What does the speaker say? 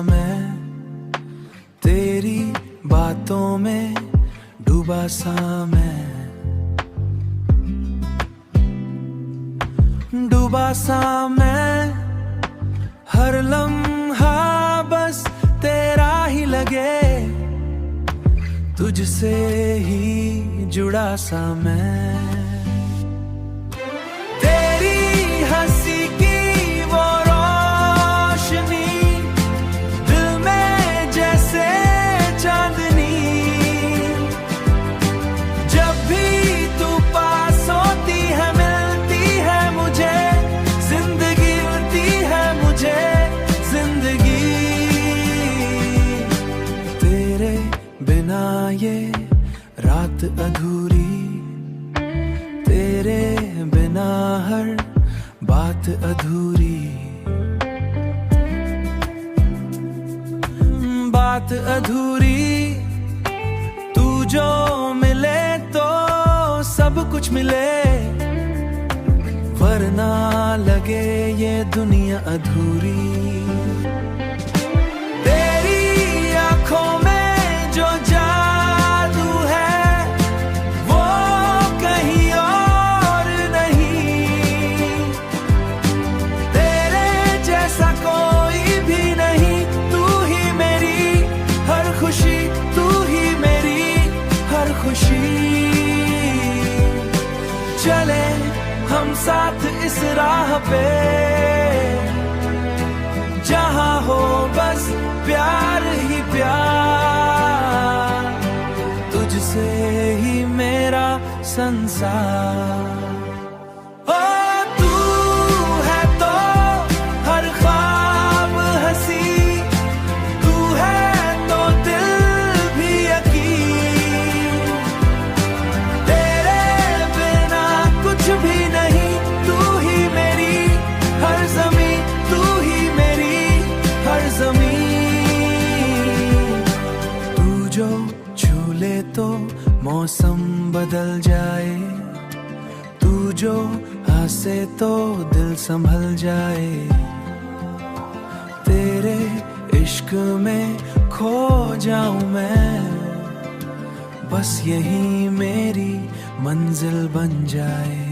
मैं, तेरी बातों में डूबा सा मैं, डूबा सा मैं। हर लम्हा बस तेरा ही लगे, तुझसे ही जुड़ा सा मैं। तेरी हंसी की वो रोशनी दिल में जैसे चांदनी, जब भी तू पास होती है मिलती है मुझे जिंदगी, मिलती है मुझे जिंदगी। तेरे बिना ये रात अधूरी, तेरे बिना हर बात अधूरी, बात अधूरी। तू जो मिले तो सब कुछ मिले, वरना लगे ये दुनिया अधूरी। तेरी आंखों में जो जादू है वो कहीं और नहीं, तेरे जैसा कोई भी नहीं। तू ही मेरी हर खुशी, तू ही मेरी हर खुशी। चले हम साथ इस राह पे, जहां हो बस प्यार ही प्यार, तुझसे ही मेरा संसार। ओ तू है तो हर ख्वाब हंसी, तू है तो दिल भी यकीन, तेरे बिना कुछ भी नहीं। तू ही मेरी हर ज़मीं, तू ही मेरी हर ज़मीं। तू जो छू ले तो मौसम बदल जाए, तू जो हंसे तो दिल संभल जाए, तेरे इश्क में खो जाऊं मैं, बस यही मेरी मंजिल बन जाए।